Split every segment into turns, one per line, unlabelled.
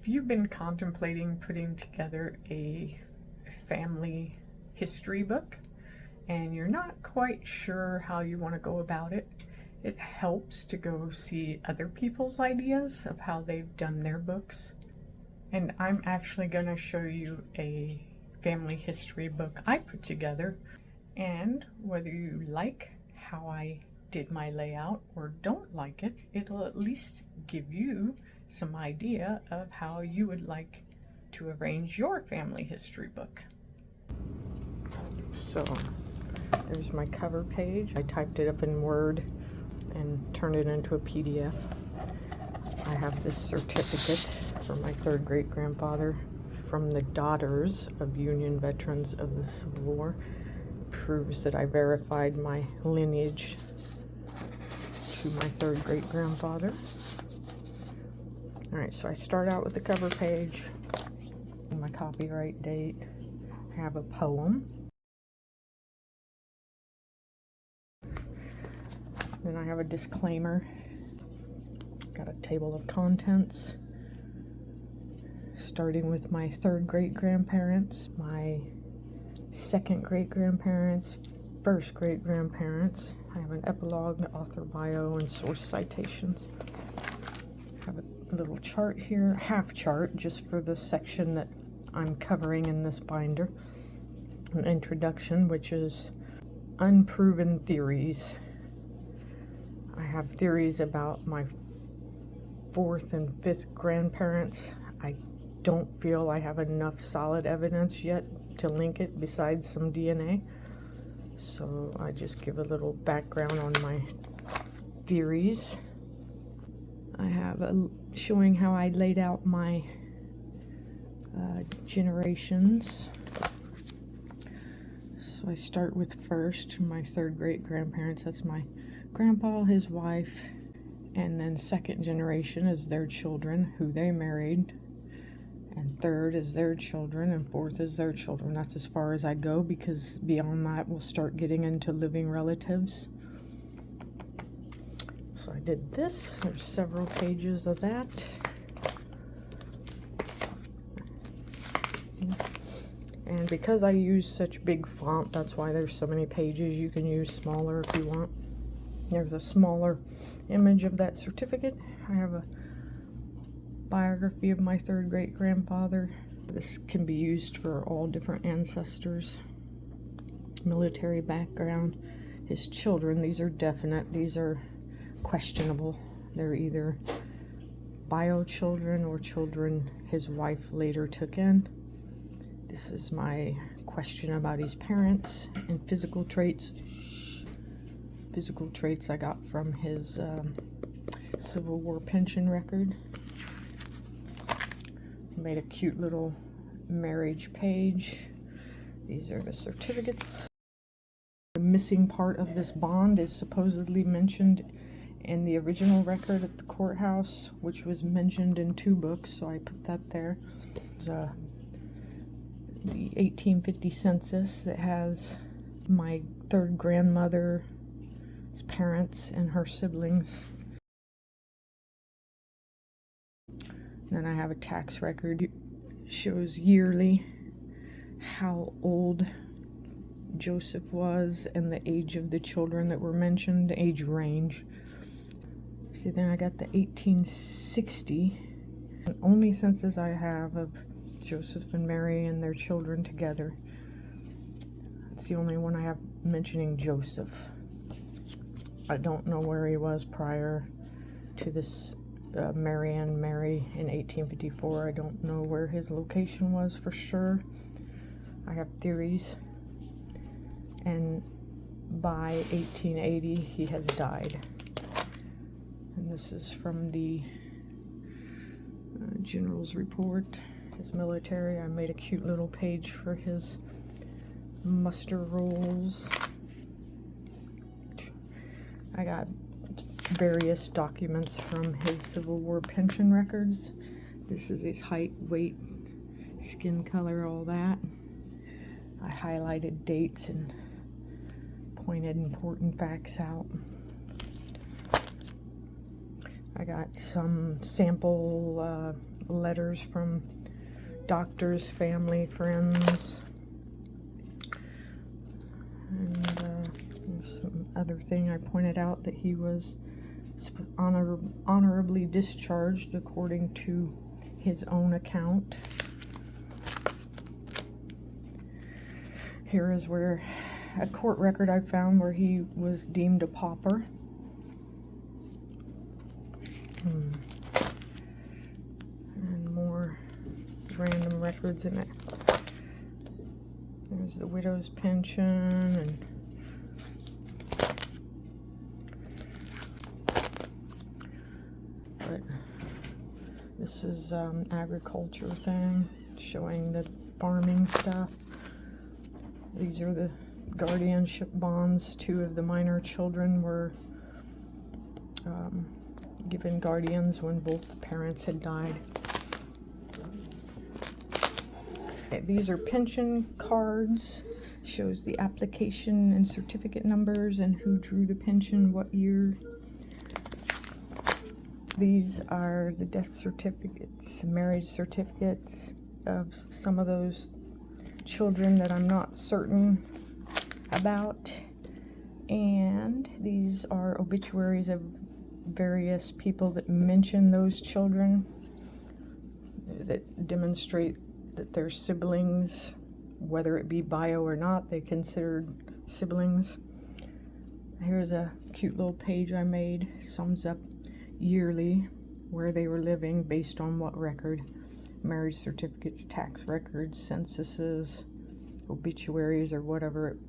you've been contemplating putting together a family history book and you're not quite sure how you want to go about it, it helps to go see other people's ideas of how they've done their books. And I'm actually going to show you a family history book I put together, and whether you like how I did my layout or don't like it, it'll at least give you some idea of how you would like to arrange your family history book. So there's my cover page. I typed it up in Word and turned it into a PDF. I have this certificate for my third great-grandfather from the Daughters of Union Veterans of the Civil War. Proves that I verified my lineage to my third great-grandfather. Alright, so I start out with the cover page, my copyright date. I have a poem. Then I have a disclaimer. Got a table of contents, starting with my third great-grandparents, my second great-grandparents, first great-grandparents. I have an epilogue, author bio, and source citations. I have a little chart here, half chart, just for the section that I'm covering in this binder. An introduction, which is unproven theories. I have theories about my fourth and fifth grandparents. I don't feel I have enough solid evidence yet to link it besides some DNA. So I just give a little background on my theories. I have showing how I laid out my generations. So I start with first, my third great-grandparents. That's my grandpa, his wife, and then second generation is their children, who they married, and third is their children, and fourth is their children. That's as far as I go, because beyond that we'll start getting into living relatives. So I did this. There's several pages of that. And because I use such big font, that's why there's so many pages. You can use smaller if you want. There's a smaller image of that certificate. I have a biography of my third great-grandfather. This can be used for all different ancestors. Military background. His children, these are definite. These are questionable. They're either bio children or children his wife later took in. This is my question about his parents and physical traits. Physical traits I got from his Civil War pension record. Made a cute little marriage page. These are the certificates. The missing part of this bond is supposedly mentioned in the original record at the courthouse, which was mentioned in 2 books, so I put that there. There's the 1850 census that has my third grandmother's parents and her siblings. Then I have a tax record. It shows yearly how old Joseph was and the age of the children that were mentioned, age range. See, then I got the 1860, the only census I have of Joseph and Mary and their children together. It's the only one I have mentioning Joseph. I don't know where he was prior to this Mary in 1854. I don't know where his location was for sure. I have theories. And by 1880, he has died. And this is from the General's Report, his military. I made a cute little page for his muster rolls. I got various documents from his Civil War pension records. This is his height, weight, skin color, all that. I highlighted dates and pointed important facts out. I got some sample letters from doctors, family, friends, and there's some other thing I pointed out that he was honorably discharged according to his own account. Here is where a court record I found where he was deemed a pauper. And more random records in it. There's the widow's pension, and but this is agriculture thing showing the farming stuff. These are the guardianship bonds. 2 of the minor children were given guardians when both the parents had died. Okay, these are pension cards. Shows the application and certificate numbers and who drew the pension, what year. These are the death certificates, marriage certificates of some of those children that I'm not certain about. And these are obituaries of various people that mention those children, that demonstrate that they're siblings, whether it be bio or not, they considered siblings. Here's a cute little page I made, sums up yearly where they were living based on what record: marriage certificates, tax records, censuses, obituaries, or whatever.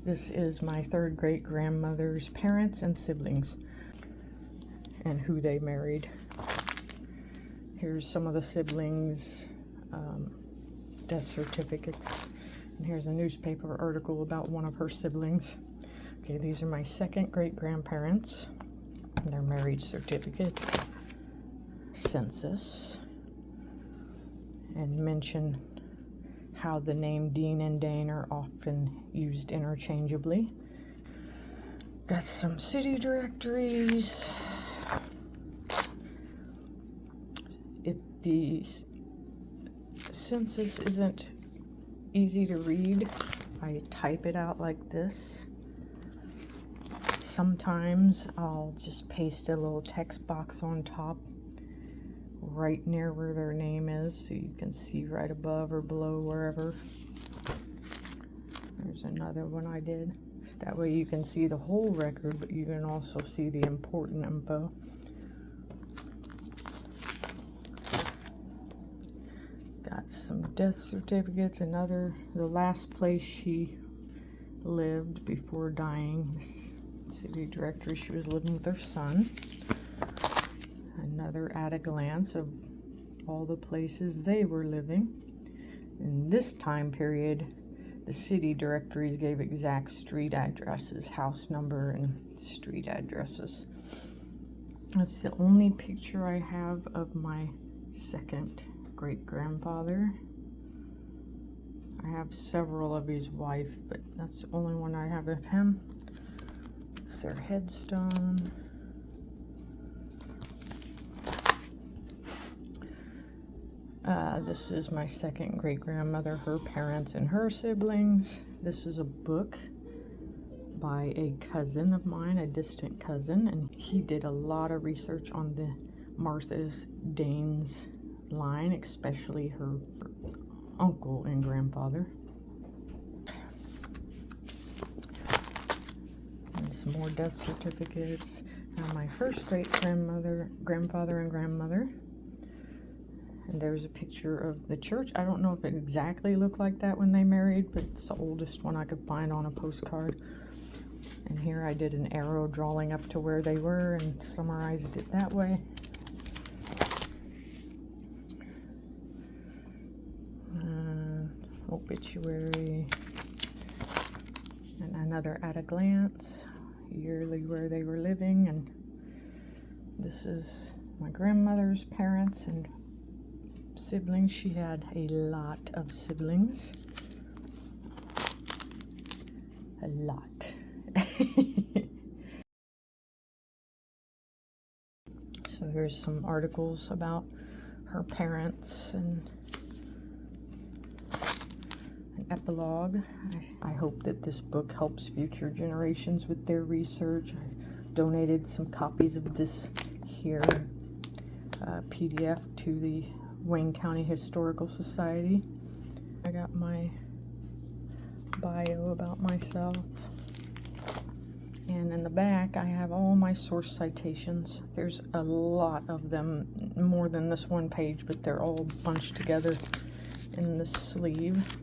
This is my 3rd great-grandmother's parents and siblings and who they married. Here's some of the siblings' death certificates. And here's a newspaper article about one of her siblings. Okay, these are my 2nd great-grandparents, their marriage certificate, census, and mention how the name Dean and Dane are often used interchangeably. Got some city directories. If the census isn't easy to read, I type it out like this. Sometimes I'll just paste a little text box on top right near where their name is, so you can see right above or below, wherever. There's another one I did. That way you can see the whole record, but you can also see the important info. Got some death certificates, the last place she lived before dying. This city directory, she was living with her son. Another at a glance of all the places they were living. In this time period, the city directories gave exact street addresses, house number, and street addresses. That's the only picture I have of my 2nd great-grandfather. I have several of his wife, but that's the only one I have of him. It's their headstone. This is my 2nd great-grandmother, her parents, and her siblings. This is a book by a cousin of mine, a distant cousin, and he did a lot of research on the Martha's Danes line, especially her uncle and grandfather. And some more death certificates. My 1st great-grandmother, grandfather, and grandmother. And there's a picture of the church. I don't know if it exactly looked like that when they married, but it's the oldest one I could find on a postcard. And here I did an arrow drawing up to where they were and summarized it that way. Obituary. And another at a glance, yearly where they were living. And this is my grandmother's parents and siblings. She had a lot of siblings. A lot. So here's some articles about her parents and an epilogue. I hope that this book helps future generations with their research. I donated some copies of this here PDF to the Wayne County Historical Society. I got my bio about myself. And in the back, I have all my source citations. There's a lot of them, more than this one page, but they're all bunched together in the sleeve.